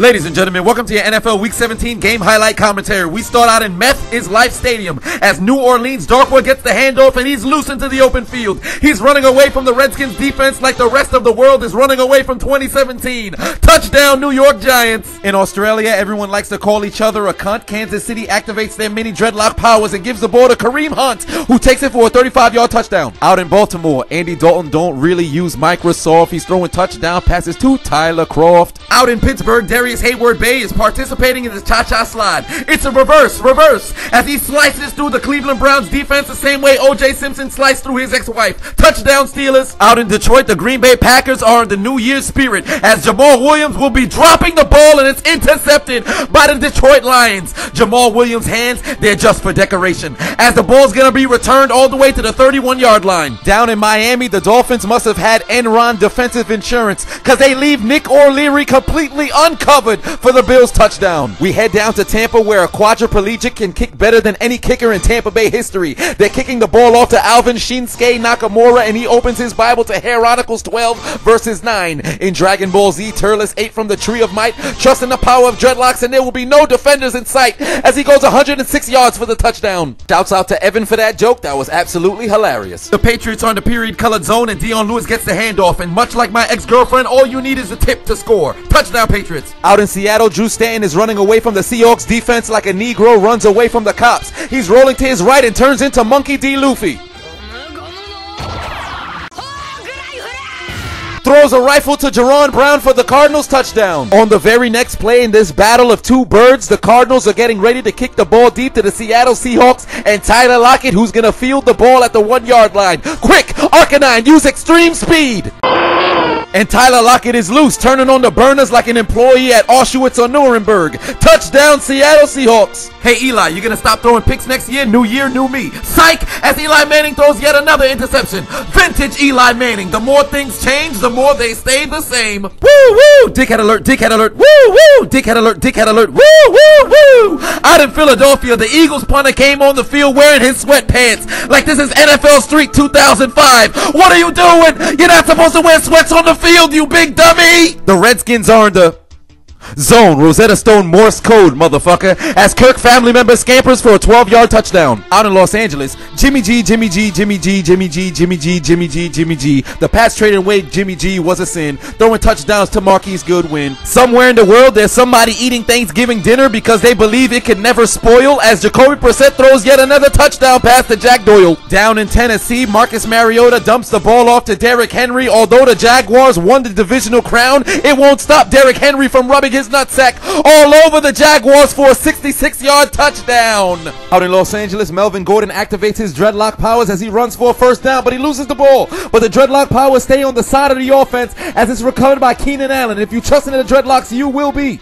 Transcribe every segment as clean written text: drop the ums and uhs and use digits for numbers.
Ladies and gentlemen, welcome to your NFL Week 17 game highlight commentary. We start out in Meth is Life Stadium as New Orleans Darkwood gets the handoff and he's loose into the open field. He's running away from the Redskins defense like the rest of the world is running away from 2017. Touchdown, New York Giants. In Australia, everyone likes to call each other a cunt. Kansas City activates their mini dreadlock powers and gives the ball to Kareem Hunt, who takes it for a 35-yard touchdown. Out in Baltimore, Andy Dalton don't really use Microsoft. He's throwing touchdown passes to Tyler Croft. Out in Pittsburgh, Darius Hayward-Bay is participating in the cha-cha slide. It's a reverse, as he slices through the Cleveland Browns defense the same way O.J. Simpson sliced through his ex-wife. Touchdown, Steelers. Out in Detroit, the Green Bay Packers are in the New Year's spirit as Jamal Williams will be dropping the ball and it's intercepted by the Detroit Lions. Jamal Williams' hands, they're just for decoration as the ball's gonna be returned all the way to the 31-yard line. Down in Miami, the Dolphins must have had Enron defensive insurance because they leave Nick O'Leary completely uncovered for the Bills touchdown. We head down to Tampa where a quadriplegic can kick better than any kicker in Tampa Bay history. They're kicking the ball off to Alvin Shinsuke Nakamura and he opens his Bible to Chronicles 12 verses 9. In Dragon Ball Z, Turles ate from the Tree of Might, trusting the power of dreadlocks, and there will be no defenders in sight as he goes 106 yards for the touchdown. Shouts out to Evan for that joke. That was absolutely hilarious. The Patriots are in the period colored zone and Dion Lewis gets the handoff, and much like my ex-girlfriend, all you need is a tip to score. Touchdown, Patriots. Out in Seattle, Drew Stanton is running away from the Seahawks defense like a Negro runs away from the cops. He's rolling to his right and turns into Monkey D. Luffy. Throws a rifle to Jaron Brown for the Cardinals touchdown. On the very next play in this battle of two birds, the Cardinals are getting ready to kick the ball deep to the Seattle Seahawks and Tyler Lockett, who's going to field the ball at the 1-yard line. Quick, Arcanine, use extreme speed. And Tyler Lockett is loose, turning on the burners like an employee at Auschwitz or Nuremberg. Touchdown, Seattle Seahawks. Hey, Eli, you gonna stop throwing picks next year? New year, new me. Psych! As Eli Manning throws yet another interception. Vintage Eli Manning. The more things change, the more they stay the same. Woo, woo! Dickhead alert, dickhead alert. Woo, woo! Dickhead alert, dickhead alert. Woo, woo, woo! Out in Philadelphia, the Eagles punter came on the field wearing his sweatpants like this is NFL Street 2005. What are you doing? You're not supposed to wear sweats on the field, you big dummy! The Redskins are in the zone. Rosetta Stone Morse code, motherfucker, as Kirk family member scampers for a 12-yard touchdown. Out in Los Angeles, Jimmy G. The Pats traded away Jimmy G was a sin, throwing touchdowns to Marquise Goodwin. Somewhere in the world, there's somebody eating Thanksgiving dinner because they believe it can never spoil as Jacoby Brissett throws yet another touchdown pass to Jack Doyle. Down in Tennessee, Marcus Mariota dumps the ball off to Derrick Henry. Although the Jaguars won the divisional crown, it won't stop Derrick Henry from rubbing his nutsack all over the Jaguars for a 66-yard touchdown. Out in Los Angeles, Melvin Gordon activates his dreadlock powers as he runs for a first down, but he loses the ball. But the dreadlock powers stay on the side of the offense as it's recovered by Keenan Allen. If you trust in the dreadlocks, you will be.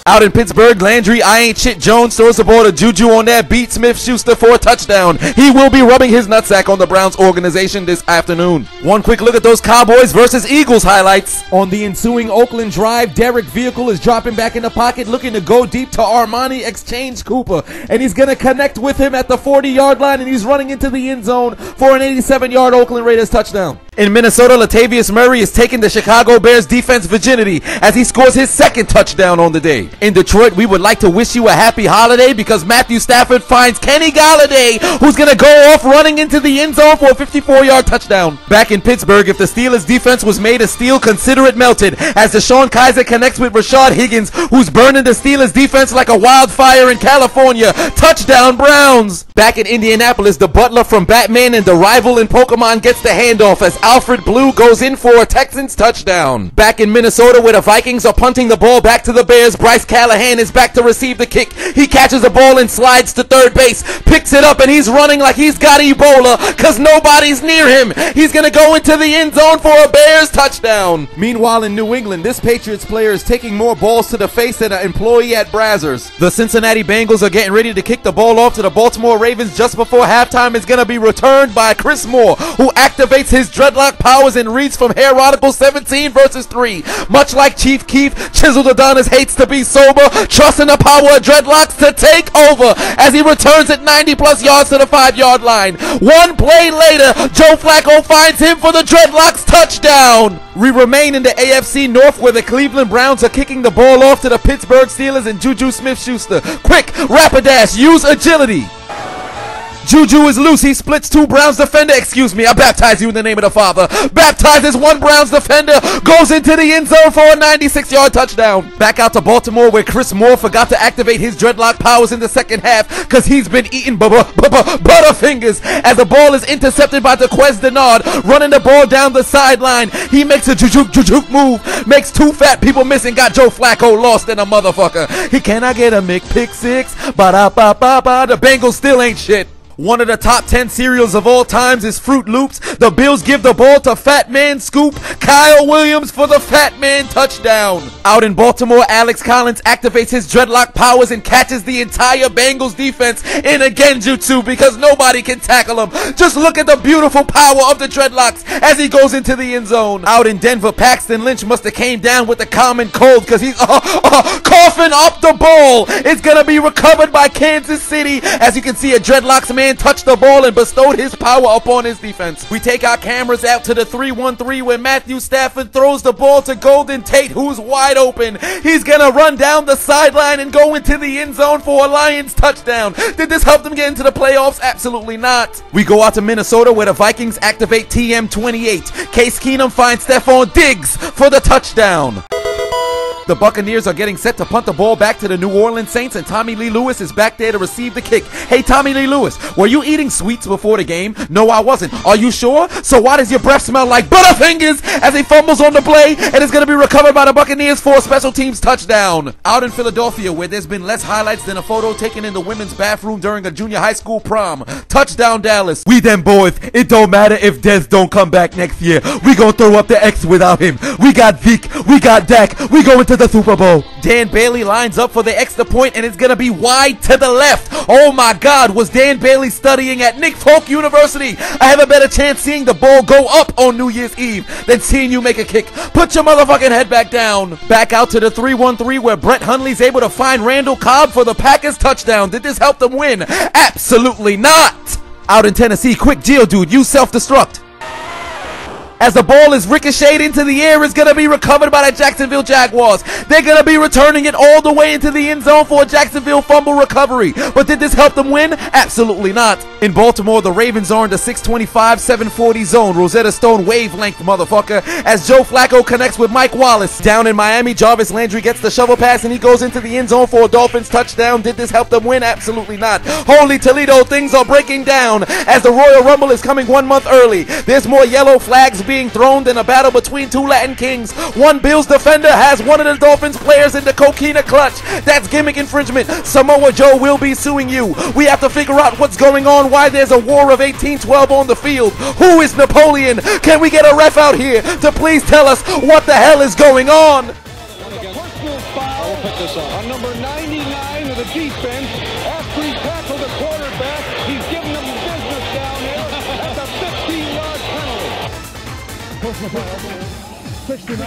Out in Pittsburgh, Landry I Ain't Shit Jones throws the ball to Juju on that beat Smith-Schuster for a touchdown. He will be rubbing his nutsack on the Browns organization this afternoon. One quick look at those Cowboys versus Eagles highlights. On the ensuing Oakland drive, Derek Vehicle is dropping back in the pocket looking to go deep to Armani Exchange Cooper. And he's going to connect with him at the 40-yard line and he's running into the end zone for an 87-yard Oakland Raiders touchdown. In Minnesota, Latavius Murray is taking the Chicago Bears defense virginity as he scores his second touchdown on the day. In Detroit, we would like to wish you a happy holiday because Matthew Stafford finds Kenny Galladay, who's going to go off running into the end zone for a 54-yard touchdown. Back in Pittsburgh, if the Steelers defense was made of steel, consider it melted as DeShone Kizer connects with Rashard Higgins, who's burning the Steelers defense like a wildfire in California. Touchdown, Browns! Back in Indianapolis, the butler from Batman and the rival in Pokemon gets the handoff as Alfred Blue goes in for a Texans touchdown. Back in Minnesota where the Vikings are punting the ball back to the Bears, Bryce Callahan is back to receive the kick. He catches the ball and slides to third base, picks it up and he's running like he's got Ebola because nobody's near him. He's going to go into the end zone for a Bears touchdown. Meanwhile in New England, this Patriots player is taking more balls to the face than an employee at Brazzers. The Cincinnati Bengals are getting ready to kick the ball off to the Baltimore Ravens just before halftime is going to be returned by Chris Moore, who activates his dreadlock dreadlock powers and reads from Hair Article 17 verses 3. Much like Chief Keef, Chiseled Adonis hates to be sober, trusting the power of dreadlocks to take over as he returns at 90+ yards to the 5-yard line. One play later, Joe Flacco finds him for the dreadlocks touchdown. We remain in the AFC North where the Cleveland Browns are kicking the ball off to the Pittsburgh Steelers and Juju Smith-Schuster. Quick, rapidash, use agility. Juju is loose. He splits two Browns defender. Excuse me, I baptize you in the name of the Father. Baptizes one Browns defender. Goes into the end zone for a 96-yard touchdown. Back out to Baltimore where Chris Moore forgot to activate his dreadlock powers in the second half because he's been eating butterfingers as the ball is intercepted by Dequez Denard running the ball down the sideline. He makes a juke move. Makes two fat people miss and got Joe Flacco lost in a motherfucker. He cannot get a pick six. Ba-da-ba-ba-ba. The Bengals still ain't shit. One of the top 10 cereals of all times is Fruit Loops. The Bills give the ball to Fat Man Scoop. Kyle Williams for the Fat Man touchdown. Out in Baltimore, Alex Collins activates his dreadlock powers and catches the entire Bengals defense in a genjutsu because nobody can tackle him. Just look at the beautiful power of the dreadlocks as he goes into the end zone. Out in Denver, Paxton Lynch must have came down with a common cold because he's coughing up the ball. It's going to be recovered by Kansas City. As you can see, a dreadlocks man touched the ball and bestowed his power upon his defense. We take our cameras out to the 3-1-3 where Matthew Stafford throws the ball to Golden Tate, who's wide open. He's gonna run down the sideline and go into the end zone for a Lions touchdown. Did this help them get into the playoffs? Absolutely not. We go out to Minnesota where the Vikings activate TM28. Case Keenum finds Stephon Diggs for the touchdown. The Buccaneers are getting set to punt the ball back to the New Orleans Saints, and Tommy Lee Lewis is back there to receive the kick. Hey, Tommy Lee Lewis, were you eating sweets before the game? No, I wasn't. Are you sure? So why does your breath smell like Butterfingers as he fumbles on the play and is going to be recovered by the Buccaneers for a special teams touchdown? Out in Philadelphia, where there's been less highlights than a photo taken in the women's bathroom during a junior high school prom. Touchdown Dallas. We them boys, it don't matter if Dez don't come back next year. We gonna throw up the X without him. We got Zeke, we got Dak, we going to the Super Bowl. Dan Bailey lines up for the extra point and it's gonna be wide to the left. Oh my God, was Dan Bailey studying at Nick Folk University? I have a better chance seeing the ball go up on New Year's Eve than seeing you make a kick. Put your motherfucking head back down. Back out to the 3-1-3 where Brett Hundley's able to find Randall Cobb for the Packers touchdown. Did this help them win? Absolutely not. Out in Tennessee, quick Geodude, use self-destruct. As the ball is ricocheted into the air, it's going to be recovered by the Jacksonville Jaguars. They're going to be returning it all the way into the end zone for a Jacksonville fumble recovery. But did this help them win? Absolutely not. In Baltimore, the Ravens are in the 625-740 zone. Rosetta Stone wavelength, motherfucker. As Joe Flacco connects with Mike Wallace. Down in Miami, Jarvis Landry gets the shovel pass and he goes into the end zone for a Dolphins touchdown. Did this help them win? Absolutely not. Holy Toledo, things are breaking down as the Royal Rumble is coming 1 month early. There's more yellow flags being thrown than a battle between two Latin kings. One Bills defender has one of the Dolphins players in the coquina clutch. That's gimmick infringement. Samoa Joe will be suing you. We have to figure out what's going on, why there's a war of 1812 on the field. Who is Napoleon? Can we get a ref out here to please tell us what the hell is going on? Personal foul on number 99 of the defense. After he tackled the quarterback, he's giving them business down there at the 15-yard penalty. Personal foul, 69,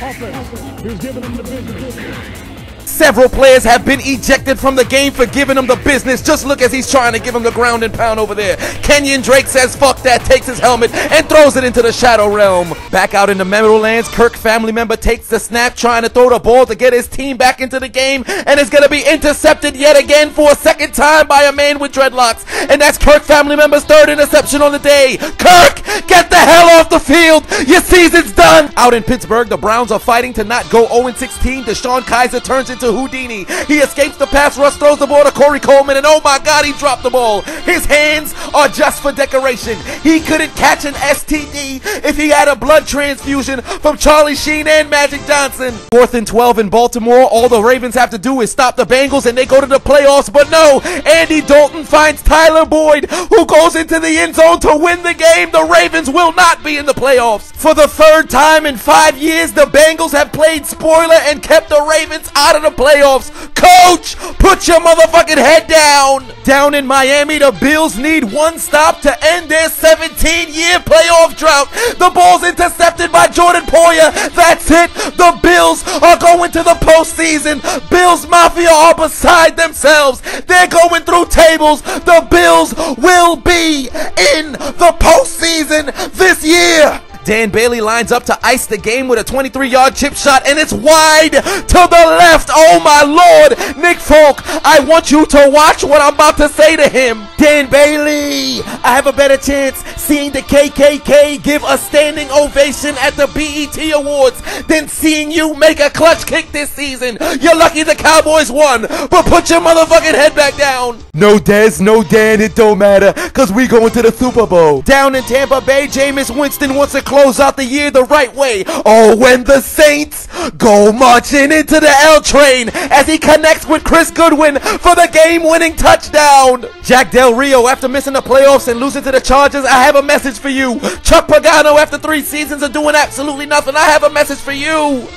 offense. He's giving them the business. Several players have been ejected from the game for giving him the business. Just look as he's trying to give him the ground and pound over there. Kenyon Drake says fuck that, takes his helmet and throws it into the Shadow Realm. Back out in the Meadowlands, Kirk family member takes the snap trying to throw the ball to get his team back into the game, and it's going to be intercepted yet again for a second time by a man with dreadlocks. And that's Kirk family member's third interception on the day. Kirk, get the hell off the field. Your season's done. Out in Pittsburgh, the Browns are fighting to not go 0-16. Deshaun Kaiser turns into Houdini. He escapes the pass rush, throws the ball to Corey Coleman, and oh my God, he dropped the ball. His hands are just for decoration. He couldn't catch an STD if he had a blood transfusion from Charlie Sheen and Magic Johnson. 4th and 12 in Baltimore. All the Ravens have to do is stop the Bengals and they go to the playoffs, but no, Andy Dalton finds Tyler Boyd, who goes into the end zone to win the game. The Ravens will not be in the playoffs. For the third time in 5 years, the Bengals have played spoiler and kept the Ravens out of the playoffs. Coach, put your motherfucking head down. Down in Miami, the Bills need one stop to end their 17-year playoff drought. The ball's intercepted by Jordan Poyer. That's it. The Bills are going to the postseason. Bills Mafia are beside themselves. They're going through tables. The Bills will be in the postseason this year. Dan Bailey lines up to ice the game with a 23-yard chip shot, and it's wide to the left. Oh, my Lord. Nick Folk, I want you to watch what I'm about to say to him. Dan Bailey, I have a better chance seeing the KKK give a standing ovation at the BET Awards than seeing you make a clutch kick this season. You're lucky the Cowboys won, but put your motherfucking head back down. No Des, no Dan, it don't matter, because we going to the Super Bowl. Down in Tampa Bay, Jameis Winston wants to close out the year the right way. Oh, when the Saints go marching into the L train as he connects with Chris Goodwin for the game-winning touchdown. Jack Del Rio, after missing the playoffs and losing to the Chargers, I have a message for you. Chuck Pagano, after 3 seasons of doing absolutely nothing, I have a message for you.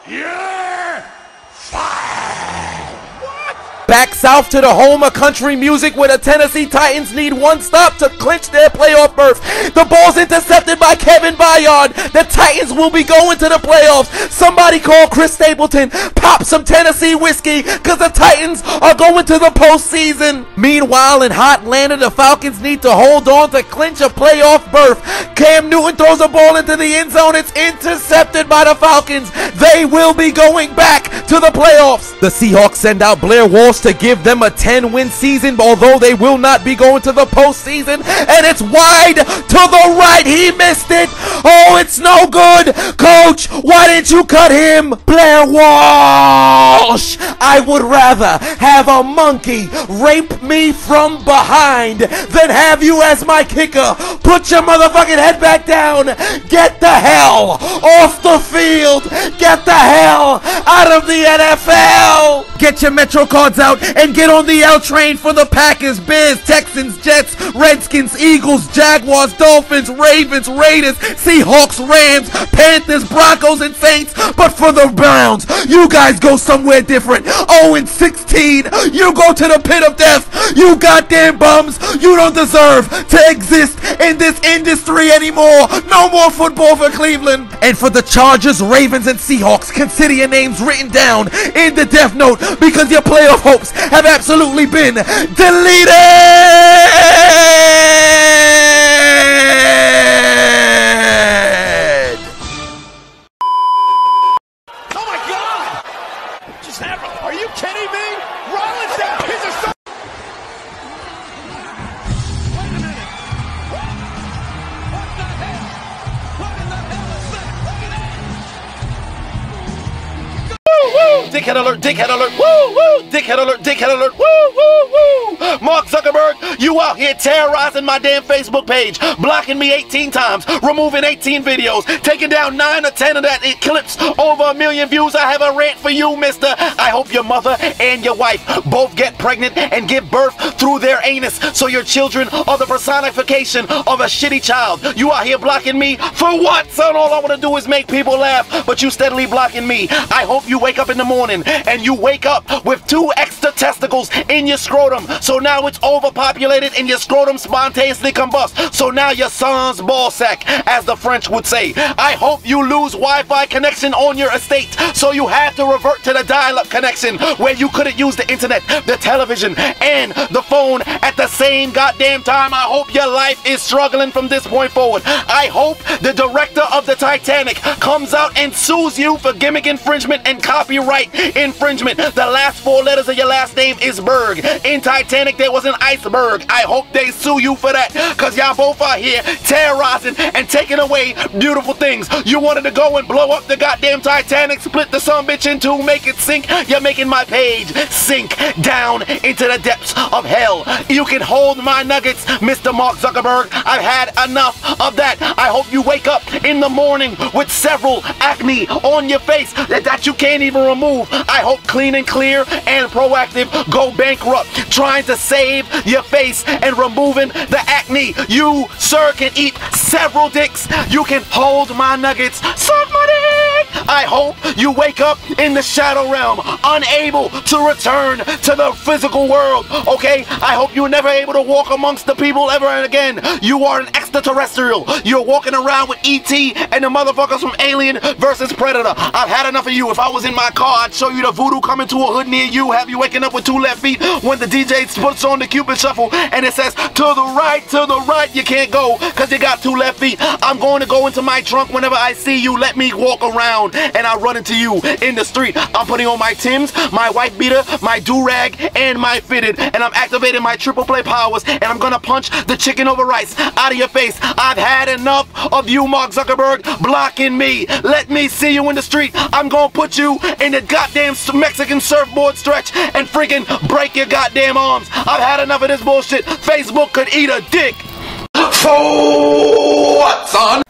You're fired. Back south to the home of country music where the Tennessee Titans need one stop to clinch their playoff berth. The ball's intercepted by Kevin Byard. The Titans will be going to the playoffs. Somebody call Chris Stapleton. Pop some Tennessee whiskey because the Titans are going to the postseason. Meanwhile, in hot Atlanta, the Falcons need to hold on to clinch a playoff berth. Cam Newton throws a ball into the end zone. It's intercepted by the Falcons. They will be going back to the playoffs. The Seahawks send out Blair Walsh to give them a 10-win season, although they will not be going to the postseason. And it's wide to the right. He missed it. Oh, it's no good. Coach, why didn't you cut him? Blair Walsh. I would rather have a monkey rape me from behind than have you as my kicker. Put your motherfucking head back down. Get the hell off the field. Get the hell out of the NFL. Get your Metro cards out and get on the L train for the Packers, Bears, Texans, Jets, Redskins, Eagles, Jaguars, Dolphins, Ravens, Raiders, Seahawks, Rams, Panthers, Broncos, and Saints. But for the Browns, you guys go somewhere different. 0-16, you go to the pit of death. You goddamn bums, you don't deserve to exist in this industry anymore. No more football for Cleveland. And for the Chargers, Ravens, and Seahawks, consider your names written down in the death note because your playoff hopes have absolutely been deleted. Oh my God! What just happened? Are you kidding me? Rollins, that piece of shit! Wait a minute! What the hell? What in the hell is that? Look at that! Woo woo! Dickhead alert! Dickhead alert! Woo woo! Dickhead alert! Dickhead alert! Woo woo woo! Mark Zuckerberg, you out here terrorizing my damn Facebook page, blocking me 18 times, removing 18 videos, taking down 9 or 10 of that clips, over 1 million views. I have a rant for you, mister. I hope your mother and your wife both get pregnant and give birth through their anus, so your children are the personification of a shitty child. You out here blocking me for what, son? All I want to do is make people laugh, but you steadily blocking me. I hope you wake up in the morning and you wake up with 2 extra testicles in your scrotum, so now it's overpopulated and your scrotum spontaneously combusts, so now your son's ball sack, as the French would say. I hope you lose Wi-Fi connection on your estate, so you have to revert to the dial-up connection where you couldn't use the internet, the television, and the phone at the same goddamn time. I hope your life is struggling from this point forward. I hope the director of the Titanic comes out and sues you for gimmick infringement and copyright infringement. The last 4 letters of your last name is Berg. In Titanic, there was an iceberg. I hope they sue you for that, because y'all both out here terrorizing and taking away beautiful things. You wanted to go and blow up the goddamn Titanic, split the sumbitch in 2, make it sink. You're making my page sink down into the depths of hell. You can hold my nuggets, Mr. Mark Zuckerberg. I've had enough of that. I hope you wake up in the morning with several acne on your face that you can't even remove. I hope Clean and Clear and Proactive go bankrupt trying to save your face and removing the acne. You, sir, can eat several dicks. You can hold my nuggets, suck my dick, I hope you wake up in the shadow realm, unable to return to the physical world, okay? I hope you're never able to walk amongst the people ever and again. You are an extraterrestrial. You're walking around with E.T. and the motherfuckers from Alien versus Predator. I've had enough of you. If I was in my car, I'd show you the voodoo coming to a hood near you, have you waking up with 2 left feet when the DJ puts on the Cupid Shuffle and it says, to the right, you can't go because you got 2 left feet. I'm going to go into my trunk whenever I see you. Let me walk around and I run into you in the street. I'm putting on my Timbs, my wife beater, my do-rag, and my fitted, and I'm activating my triple play powers, and I'm gonna punch the chicken over rice out of your face. I've had enough of you, Mark Zuckerberg, blocking me. Let me see you in the street. I'm gonna put you in the goddamn Mexican surfboard stretch and freaking break your goddamn arms. I've had enough of this bullshit. Facebook could eat a dick. For what, son?